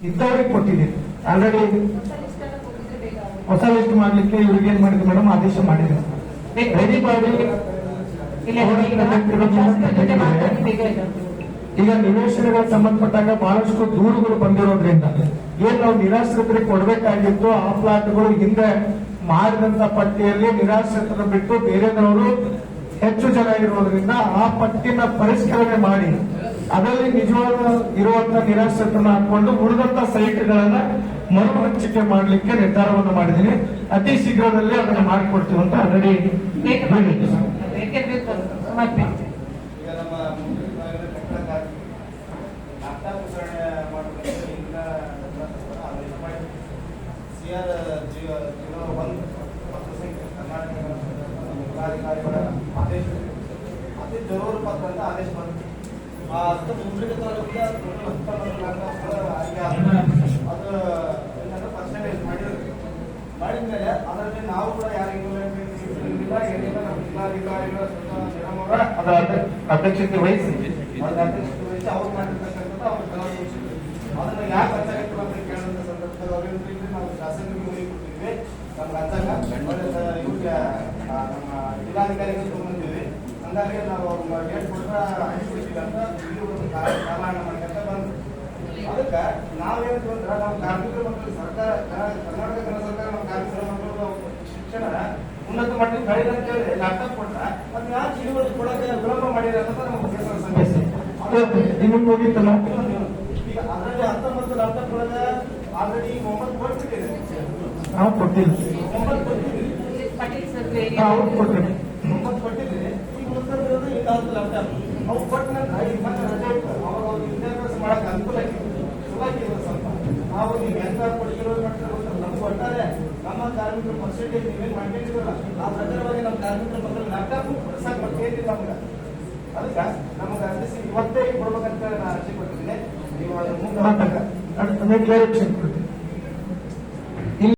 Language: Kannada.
ಇದ್ದವ್ರಿಗೆ ಕೊಟ್ಟಿದ್ದೀವಿ ಆಲ್ರೆಡಿ. ಹೊಸ ಲಿಸ್ಟ್ ಮಾಡ್ಲಿಕ್ಕೆ ಇವ್ರಿಗೆ ಏನ್ ಮಾಡಿದ್ವಿ ಮೇಡಮ್, ಆದೇಶ ಮಾಡಿದ್ವಿ. ರೆಡಿ ಮಾಡಿ ಈಗ ನಿವೇಶನಗಳಿಗೆ ಸಂಬಂಧಪಟ್ಟಾಗ ಬಹಳಷ್ಟು ದೂರುಗಳು ಬಂದಿರೋದ್ರಿಂದ ಏನ್ ನಾವು ನಿರಾಶ್ರಿತರಿಗೆ ಕೊಡಬೇಕಾಗಿತ್ತು ಆ ಪ್ಲಾಟ್ಗಳು ಹಿಂದೆ ಮಾಡಿದಂತ ಪಟ್ಟಿಯಲ್ಲಿ ನಿರಾಶ್ರಿತರ ಬಿಟ್ಟು ಬೇರೆದವರು ಹೆಚ್ಚು ಜನ ಇರೋದ್ರಿಂದ ಆ ಪಟ್ಟಿನ ಪರಿಷ್ಕರಣೆ ಮಾಡಿ ಅದರಲ್ಲಿ ನಿಜವಾದ ಇರುವಂತಹ ನಿರಾಶ್ರಿತರನ್ನ ಹಾಕೊಂಡು ಉಳಿದಂತ ಸೈಟ್ಗಳನ್ನ ಮರು ಹಂಚಿಕೆ ಮಾಡಲಿಕ್ಕೆ ನಿರ್ಧಾರವನ್ನು ಮಾಡಿದ್ದೀನಿ. ಅತಿ ಶೀಘ್ರದಲ್ಲೇ ಅದನ್ನು ಮಾಡಿಕೊಡ್ತೀವಿ ಅಂತ ಆಲ್ರೆಡಿ ಅತಿ ಜರೂರು ಪತ್ರ ಅಂತ ಆದೇಶ ಬಂತು. ಅದು ಮುಂದ್ರಿಕೆ ತಾಲೂಕಿಗೆ ಅದು ಪರ್ಸೆಂಟೇಜ್ ಮಾಡಿದ್ಮೇಲೆ ಅದರಲ್ಲಿ ನಾವು ಕೂಡ ಯಾರಿಗೂ ಅಧ್ಯಕ್ಷತೆ ವಹಿಸಿ ಅವ್ರು ಮಾಡಿರ್ತಕ್ಕಂಥದ್ದು ಅವ್ರು ಅದನ್ನ ಯಾಕೆ ಹಚ್ಚಾಗಿತ್ತು ಅಂತ ಕೇಳಿದಂತ ಸಂದರ್ಭದಲ್ಲಿ ಅವ್ರಿಗೆ ನಾವು ಶಾಸಕರಿಗೆ ಕೊಟ್ಟಿದ್ವಿ. ನಮ್ಗೆ ಹಚ್ಚಾಗ ಇವ್ರಿಗೆ ನಮ್ಮ ಜಿಲ್ಲಾಧಿಕಾರಿಗಳು ತಗೊಂಡಿದ್ವಿ. ಹಂಗಾಗಿ ನಾವು ಡೇಟ್ ಕೊಟ್ರೆ ಹಂಚ್ಬಿಡ್ತೀವಿ ಅಂತ ಇಲ್ಲಿ ಒಂದು ಕಾಲಹರಣ ಮಾಡ್ಕೊಂತ ಬಂದು ಅದಕ್ಕೆ ನಾವೇನು ಅಂದ್ರೆ ನಾವು ಕಾರ್ಮಿಕರ ಮಕ್ಕಳು ಸರ್ಕಾರ ಕರ್ನಾಟಕ ಕೇಂದ್ರ ಸರ್ಕಾರ ನಮ್ಮ ಕಾರ್ಮಿಕರ ಮಕ್ಕಳು ಶಿಕ್ಷಣ ಉನ್ನತ ಮಟ್ಟಕ್ಕೆ ಬೆಳೆದ ಅಂತ ಹೇಳಿ ಲ್ಯಾಪ್ಟಾಪ್ ಕೊಟ್ರೆ ಅದು ಯಾಕೆ ಇಳುವರಿ ಕೊಡೋಕೆ ವಿಳಂಬ ಮಾಡಿದ್ರೆ ಅಂತ ನಮ್ಗೆ ಬೇಸರ ಸಮಸ್ಯೆ. ಇನ್ನೊಂದು ಹೋಗಿತ್ತಲ್ಲ ಈಗ ಅದರಲ್ಲಿ 19 ಲ್ಯಾಪ್ಟಾಪ್ ಒಳಗೆ ಆಲ್ರೆಡಿ 9 ಕೊಟ್ಬಿಟ್ಟಿದೆ. ನಾವು ಕೊಟ್ಟಿಲ್ಲ, 9 ಕೊಟ್ಟಿದ್ದೀವಿ. ಅವ್ರು ಕೊಟ್ಟಿಲ್ಲ, 9 ಕೊಟ್ಟಿದ್ದೀವಿ. ಈಗ ಉಳಿದಿರೋದು ಈಗ 10 ಲ್ಯಾಪ್ಟಾಪ್ ಅವು ಕೊಟ್ಟ ನಂತರ ಈಗ ಮತ್ತೆ ರಜೆ ಇರ್ತಾರೆ. ಅವಾಗ ಅವ್ರಿಗೆ ವಿದ್ಯಾಭ್ಯಾಸ ಮಾಡಕ್ಕೆ ಅನುಕೂಲ ಆಗಿತ್ತು ಸ್ವಲ್ಪ. ನಾವು ಈಗ ಹೆಂಗ ಕೊಟ್ಟಿರೋ ನಮ್ಗೆ ಒಟ್ಟಾರೆ ನಮ್ಮ ಕಾರ್ಮಿಕರ ಪರ್ಸೆಂಟೇಜ್ ನೀವೇನು ಮಾಡ್ಕೊಂಡಿದ್ರಲ್ಲ ಆ ಪ್ರಕಾರವಾಗಿ ನಮ್ಮ ಕಾರ್ಮಿಕರ ಮಕ್ಕಳು ಲ್ಯಾಪ್ಟಾಪ್ ಕೊಡ್ಸಕ್ಕೆ ಬರ್ತಿದ್ದಿಲ್ಲ ನಮ್ಗೆ. ಅದಕ್ಕೆ ನಮ್ಗೆ ಅರ್ಜಿಸಿ ಇವತ್ತೇ ಕೊಡ್ಬೇಕಂತ ನಾನು ಅರ್ಜಿ ಕೊಟ್ಟಿದ್ದೀನಿ. ನೀವು ಮುಂದೆ ಕ್ಲಾರಿಫಿಕೇಶನ್